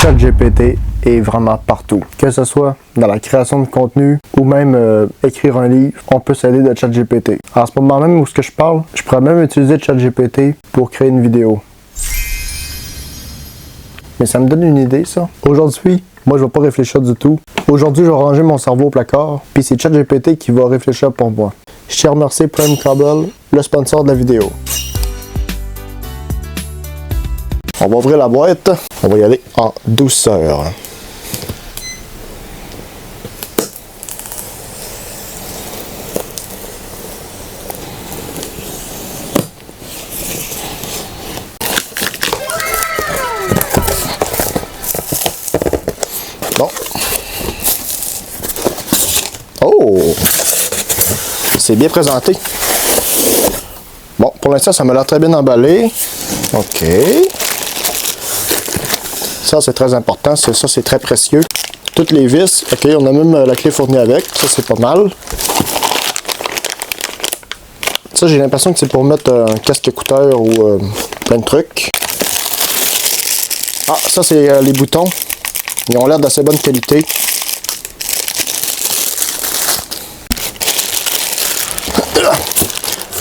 ChatGPT est vraiment partout. Que ce soit dans la création de contenu ou même écrire un livre, on peut s'aider de ChatGPT. En ce moment même où je parle, je pourrais même utiliser ChatGPT pour créer une vidéo. Mais ça me donne une idée, ça. Aujourd'hui, moi, je ne vais pas réfléchir du tout. Aujourd'hui, je vais ranger mon cerveau au placard, puis c'est ChatGPT qui va réfléchir pour moi. Je tiens à remercier Prime Cable, le sponsor de la vidéo. On va ouvrir la boîte. On va y aller en douceur. Bon. Oh! C'est bien présenté. Bon, pour l'instant, ça m'a l'air très bien emballé. OK. Ça, c'est très important. Ça, c'est très précieux. Toutes les vis. OK, on a même la clé fournie avec. Ça, c'est pas mal. Ça, j'ai l'impression que c'est pour mettre un casque écouteur ou plein de trucs. Ah, ça, c'est les boutons. Ils ont l'air d'assez bonne qualité.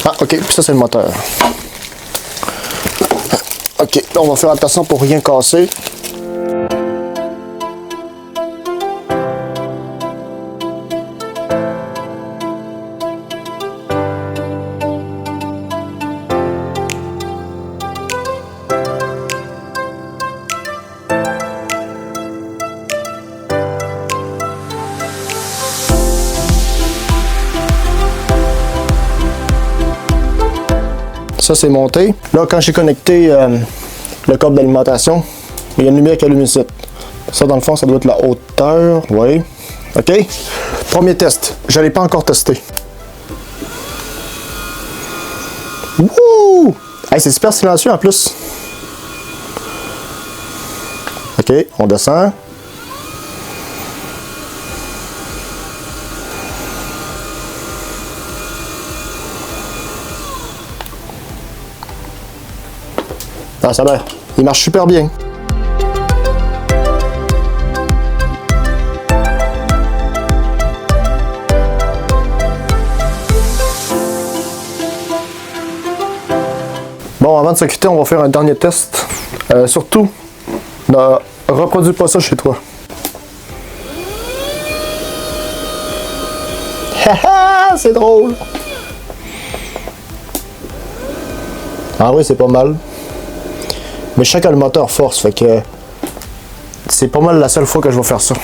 Ah, OK. Puis ça, c'est le moteur. OK. Là, on va faire attention pour rien casser. Ça, c'est monté. Là, quand j'ai connecté le câble d'alimentation, il y a une lumière qui allume ici. Ça, dans le fond, ça doit être la hauteur. Oui. OK. Premier test. Je ne l'ai pas encore testé. Wouh! Hey, c'est super silencieux en plus. OK. On descend. Ah, ça va. Il marche super bien. Bon, avant de se quitter, on va faire un dernier test. Surtout, ne reproduis pas ça chez toi. Haha, c'est drôle. Ah oui, c'est pas mal. Mais je sais que le moteur force, fait que c'est pas mal la seule fois que je vais faire ça.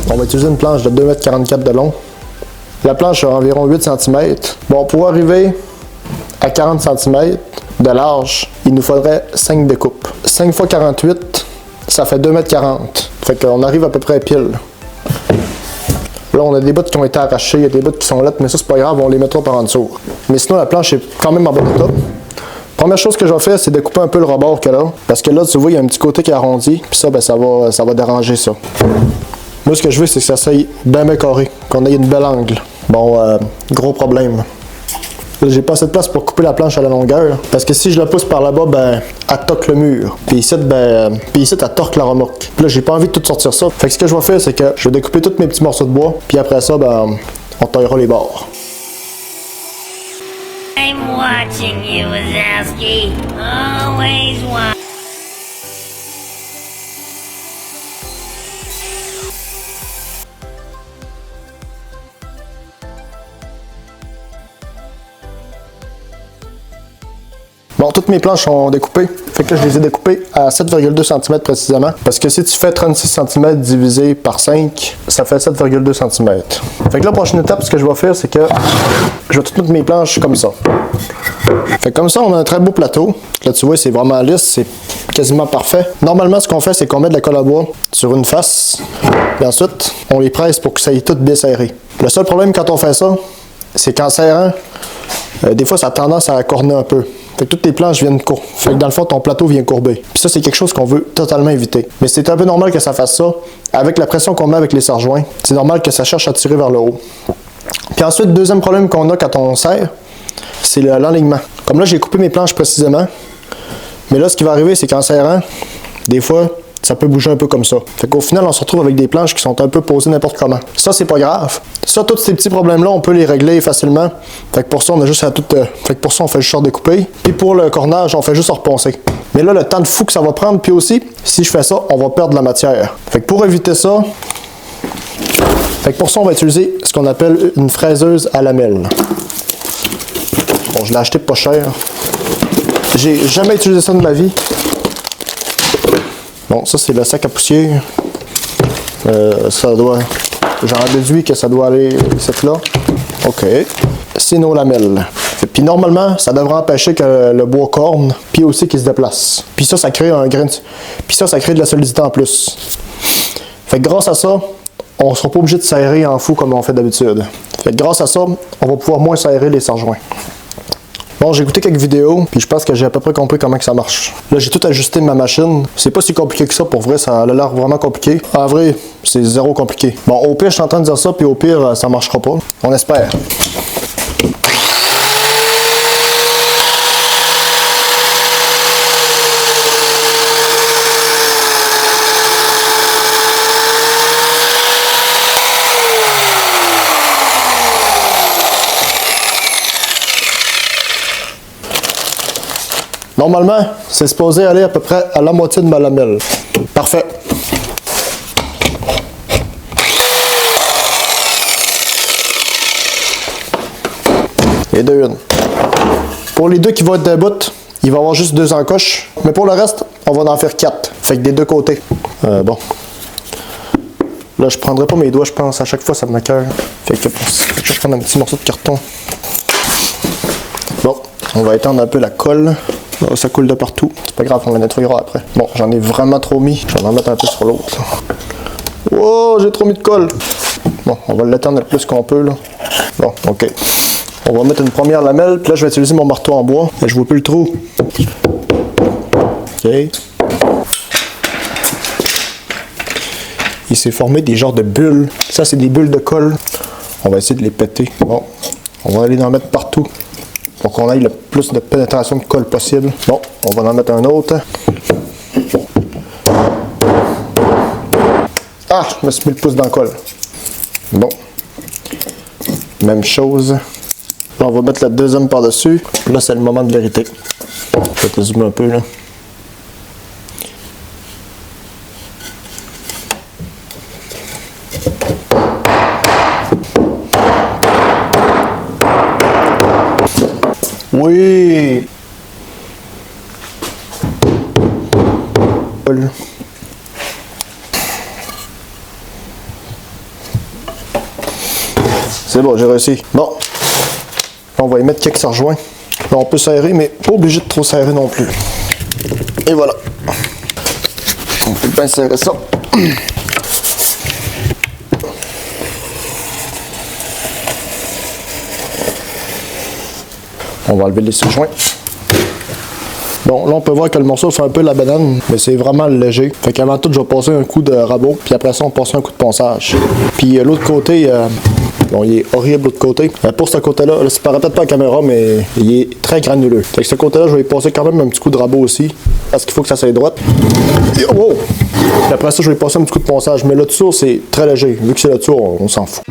On va utiliser une planche de 2,44 m de long. La planche a environ 8 cm. Bon, pour arriver à 40 cm de large, il nous faudrait 5 découpes. 5 x 48, ça fait 2,40 m. Fait qu'on arrive à peu près pile. Là, on a des bouts qui ont été arrachés, il y a des bouts qui sont lettres, mais ça, c'est pas grave, on les mettra par en dessous. Mais sinon, la planche est quand même en bon état. Première chose que je vais faire, c'est de couper un peu le rebord qu'il y a là. Parce que là, tu vois, il y a un petit côté qui est arrondi, puis ça, ben, ça va déranger ça. Moi, ce que je veux, c'est que ça soit bien carré, qu'on ait une belle angle. Bon, gros problème. J'ai pas assez de place pour couper la planche à la longueur. Parce que si je la pousse par là-bas, ben, elle toque le mur. Puis ici, ben, elle torque la remorque. Puis là, j'ai pas envie de tout sortir ça. Fait que ce que je vais faire, c'est que je vais découper tous mes petits morceaux de bois. Puis après ça, ben, on taillera les bords. I'm watching you, Wazowski. Always watch. Bon, toutes mes planches sont découpées. Fait que là, je les ai découpées à 7,2 cm précisément. Parce que si tu fais 36 cm divisé par 5, ça fait 7,2 cm. Fait que la prochaine étape, ce que je vais faire, c'est que je vais toutes mettre mes planches comme ça. Fait que comme ça, on a un très beau plateau. Là, tu vois, c'est vraiment lisse, c'est quasiment parfait. Normalement, ce qu'on fait, c'est qu'on met de la colle à bois sur une face. Et ensuite, on les presse pour que ça ait tout bien serré. Le seul problème quand on fait ça, c'est qu'en serrant, des fois ça a tendance à corner un peu. Fait que toutes tes planches viennent courber. Fait que dans le fond, ton plateau vient courber. Puis ça, c'est quelque chose qu'on veut totalement éviter. Mais c'est un peu normal que ça fasse ça. Avec la pression qu'on met avec les serre-joints, c'est normal que ça cherche à tirer vers le haut. Puis ensuite, deuxième problème qu'on a quand on serre, c'est l'enlignement. Comme là, j'ai coupé mes planches précisément. Mais là, ce qui va arriver, c'est qu'en serrant, des fois, ça peut bouger un peu comme ça. Fait qu'au final, on se retrouve avec des planches qui sont un peu posées n'importe comment. Ça, c'est pas grave. Ça, tous ces petits problèmes-là, on peut les régler facilement. Fait que pour ça, on a juste à tout... Fait que pour ça, on fait juste redécouper. Puis pour le cornage, on fait juste reponcer. Mais là, le temps de fou que ça va prendre, puis aussi, si je fais ça, on va perdre la matière. Fait que pour éviter ça... Fait que pour ça, on va utiliser ce qu'on appelle une fraiseuse à lamelles. Bon, je l'ai acheté pas cher. J'ai jamais utilisé ça de ma vie. Bon, ça c'est le sac à poussière. Ça doit... J'en déduis que ça doit aller cette là. OK. C'est nos lamelles. Puis normalement, ça devrait empêcher que le bois corne, puis aussi qu'il se déplace. Puis ça crée un grain. Puis ça crée de la solidité en plus. Fait que grâce à ça, on ne sera pas obligé de serrer en fou comme on fait d'habitude. Fait que grâce à ça, on va pouvoir moins serrer les serre-joints. Bon, j'ai écouté quelques vidéos, puis je pense que j'ai à peu près compris comment que ça marche. Là, j'ai tout ajusté de ma machine. C'est pas si compliqué que ça, pour vrai, ça a l'air vraiment compliqué. En vrai, c'est zéro compliqué. Bon, au pire, je suis en train de dire ça, puis au pire, ça marchera pas. On espère. Normalement, c'est supposé aller à peu près à la moitié de ma lamelle. Parfait. Les deux, une. Pour les deux qui vont être d'un bout, il va y avoir juste 2 encoches. Mais pour le reste, on va en faire 4. Fait que des deux côtés. Bon. Là, je prendrai pas mes doigts, je pense. À chaque fois, ça m'écoeure. Fait que je vais prendre un petit morceau de carton. Bon, on va étendre un peu la colle. Là, ça coule de partout. C'est pas grave, on la nettoyera après. Bon, j'en ai vraiment trop mis. Je vais en mettre un peu sur l'autre. Wow, j'ai trop mis de colle. Bon, on va l'étendre le plus qu'on peut, là. Bon, OK. On va mettre une première lamelle, puis là, je vais utiliser mon marteau en bois. Je vois plus le trou. OK. Il s'est formé des genres de bulles. Ça, c'est des bulles de colle. On va essayer de les péter. Bon, on va aller en mettre partout pour qu'on ait le plus de pénétration de colle possible. Bon, on va en mettre un autre. Ah, je me suis mis le pouce dans le colle. Bon. Même chose. Là, on va mettre la deuxième par-dessus. Là, c'est le moment de vérité. Je vais te zoomer un peu, là. Oui! C'est bon, j'ai réussi. Bon. On va y mettre quelques serre-joints. Là, on peut serrer, mais pas obligé de trop serrer non plus. Et voilà. On peut bien serrer ça. On va enlever les serre-joints. Bon, là, on peut voir que le morceau fait un peu la banane, mais c'est vraiment léger. Fait qu'avant tout, je vais passer un coup de rabot, puis après ça, on passe un coup de ponçage. Puis l'autre côté, bon, il est horrible l'autre côté. Pour ce côté-là, ça paraît peut-être pas à la caméra, mais il est très granuleux. Fait que ce côté-là, je vais y passer quand même un petit coup de rabot aussi, parce qu'il faut que ça soit droite. Et, oh! Puis après ça, je vais y passer un petit coup de ponçage. Mais là-dessous, c'est très léger. Vu que c'est là-dessous, on s'en fout.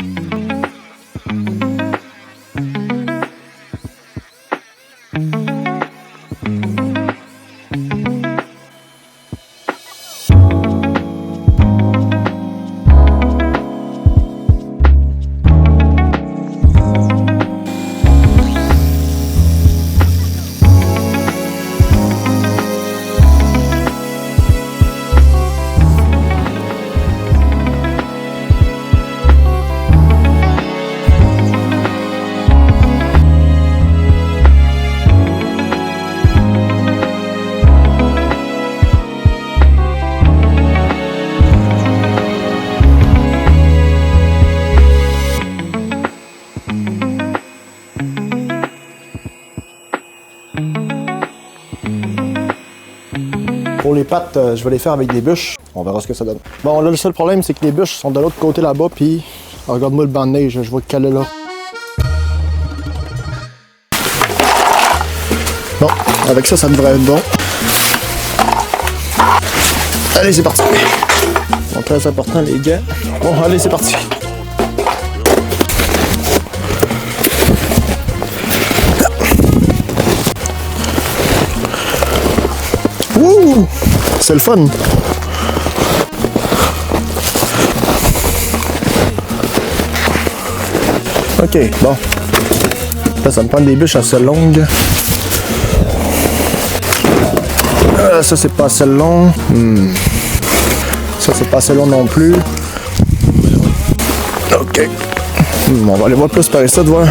Pour les pattes, je vais les faire avec des bûches. On verra ce que ça donne. Bon, là, le seul problème, c'est que les bûches sont de l'autre côté là-bas, puis regarde-moi le banc de neige, je vais le caler là. Bon, avec ça, ça devrait être bon. Allez, c'est parti. Bon, très important, les gars. Bon, allez, c'est parti. Wouh! C'est le fun! Ok, bon. Là, ça me prend des bûches assez longues. Ça, c'est pas assez long. Ça, c'est pas assez long non plus. Ok. On va aller voir plus par ici, de voir.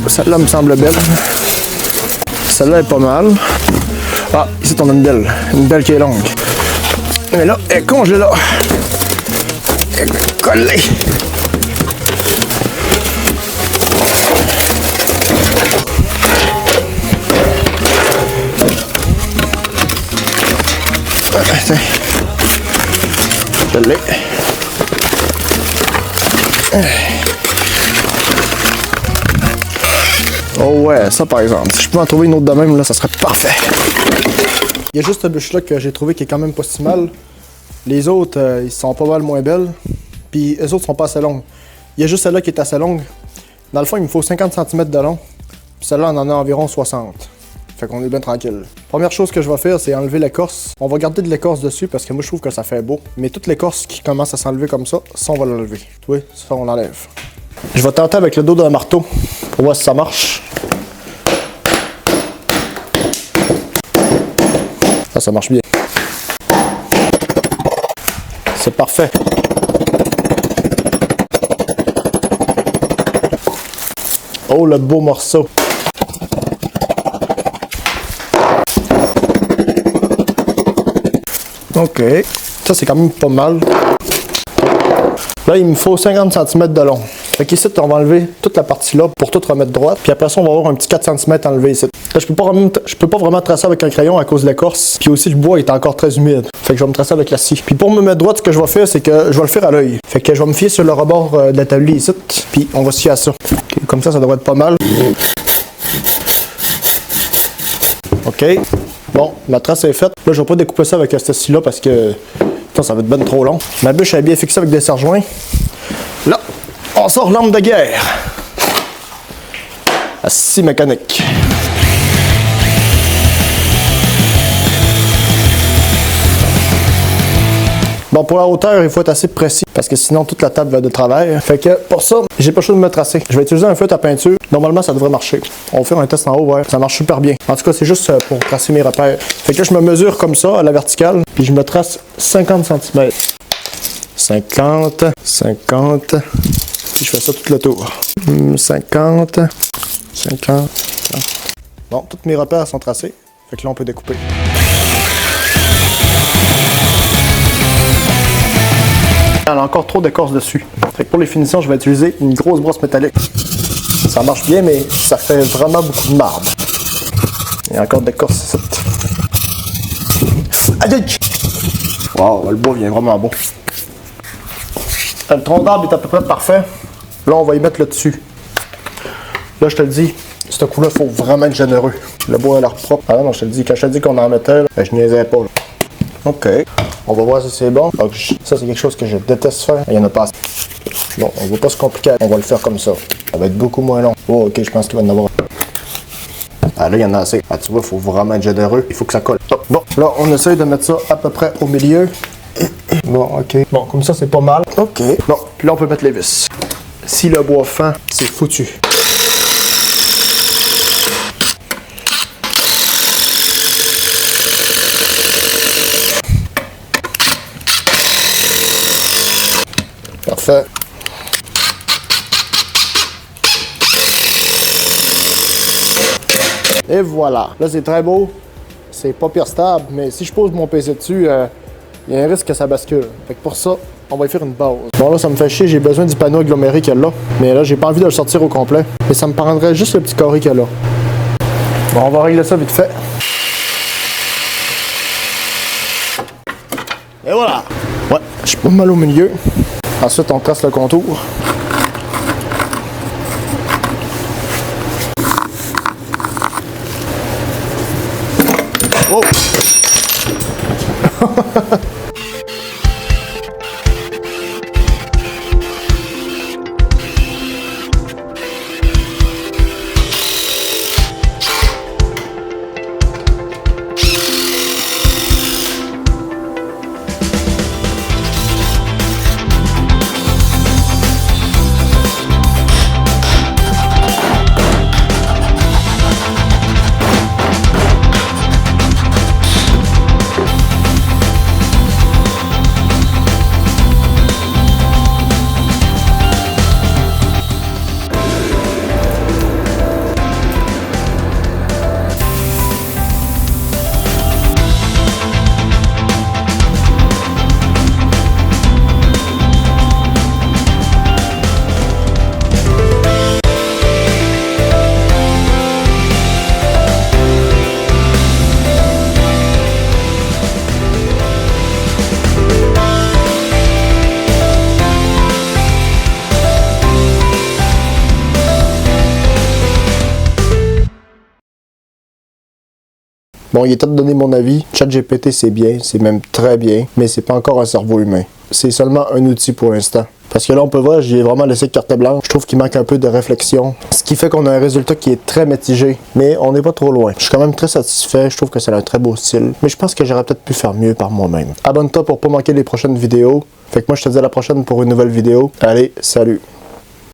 Celle-là me semble belle. Celle-là est pas mal. Ah, ici on a une belle. Une belle qui est longue. Mais là, elle est congelée là. Elle est collée. Tiens. Je l'ai. Oh ouais, ça par exemple. Si je pouvais en trouver une autre de même, là, ça serait parfait. Il y a juste cette bûche-là que j'ai trouvé qui est quand même pas si mal. Les autres, ils sont pas mal moins belles. Puis les autres sont pas assez longues. Il y a juste celle-là qui est assez longue. Dans le fond, il me faut 50 cm de long. Puis celle-là, on en a environ 60. Fait qu'on est bien tranquille. Première chose que je vais faire, c'est enlever l'écorce. On va garder de l'écorce dessus parce que moi, je trouve que ça fait beau. Mais toute l'écorce qui commence à s'enlever comme ça on va l'enlever. Oui, ça, on l'enlève. Je vais tenter avec le dos d'un marteau pour voir si ça marche. Ça marche bien. C'est parfait. Oh, le beau morceau. Ok. Ça, c'est quand même pas mal. Là, il me faut 50 cm de long. Fait qu'ici, on va enlever toute la partie là pour tout remettre droite. Puis après ça, on va avoir un petit 4 cm enlevé ici. Là, je peux pas vraiment tracer avec un crayon à cause de l'écorce. Puis aussi, le bois est encore très humide. Fait que je vais me tracer avec la scie. Puis pour me mettre droite, ce que je vais faire, c'est que je vais le faire à l'œil. Fait que je vais me fier sur le rebord de la tablier ici. Puis on va se fier à ça. Okay, comme ça devrait être pas mal. Ok. Bon, ma trace est faite. Là, je vais pas découper ça avec cette scie-là parce que ça va être ben trop long. Ma bûche est bien fixée avec des serre-joints. Là, on sort l'arme de guerre. La scie mécanique. Bon, pour la hauteur, il faut être assez précis parce que sinon toute la table va de travers. Fait que pour ça, j'ai pas le choix de me tracer. Je vais utiliser un feutre à peinture. Normalement, ça devrait marcher. On va faire un test en haut, ouais. Ça marche super bien. En tout cas, c'est juste pour tracer mes repères. Fait que là, je me mesure comme ça, à la verticale, puis je me trace 50 cm. 50, 50, puis je fais ça tout le tour. 50, 50. Bon, tous mes repères sont tracés. Fait que là, on peut découper. Il y en a encore trop d'écorce dessus. Fait que pour les finitions, je vais utiliser une grosse brosse métallique. Ça marche bien, mais ça fait vraiment beaucoup de marbre. Il y a encore de l'écorce ici. Aïe! Wow, le bois vient vraiment bon. Le tronc d'arbre est à peu près parfait. Là, on va y mettre le dessus. Là, je te le dis, ce coup-là, il faut vraiment être généreux. Le bois a l'air propre. Ah non, je te le dis, quand je te dis qu'on en mettait, là, je niaisais pas. Là. OK. On va voir si c'est bon. Donc, ça, c'est quelque chose que je déteste faire. Il y en a pas assez. Bon, on va pas se compliquer. On va le faire comme ça. Ça va être beaucoup moins long. Oh, OK, je pense qu'il va en avoir. Ah, là, il y en a assez. Ah, tu vois, il faut vraiment être généreux. Il faut que ça colle. Oh, bon, là, on essaye de mettre ça à peu près au milieu. Bon, OK. Bon, comme ça, c'est pas mal. OK. Bon, puis là, on peut mettre les vis. Si le bois fend, c'est foutu. Parfait. Et voilà. Là, c'est très beau. C'est pas pire stable, mais si je pose mon PC dessus, il y a un risque que ça bascule. Fait que pour ça, on va y faire une base. Bon là, ça me fait chier, j'ai besoin du panneau aggloméré qu'elle a. Mais là, j'ai pas envie de le sortir au complet. Mais ça me prendrait juste le petit carré qu'elle a. Bon, on va régler ça vite fait. Et voilà! Ouais, je suis pas mal au milieu. Ensuite, on trace le contour. Oh! Bon, il est temps de donner mon avis. ChatGPT, c'est bien, c'est même très bien, mais c'est pas encore un cerveau humain. C'est seulement un outil pour l'instant. Parce que là, on peut voir, j'ai vraiment laissé carte blanche. Je trouve qu'il manque un peu de réflexion. Ce qui fait qu'on a un résultat qui est très mitigé. Mais on n'est pas trop loin. Je suis quand même très satisfait. Je trouve que c'est un très beau style. Mais je pense que j'aurais peut-être pu faire mieux par moi-même. Abonne-toi pour pas manquer les prochaines vidéos. Fait que moi, je te dis à la prochaine pour une nouvelle vidéo. Allez, salut!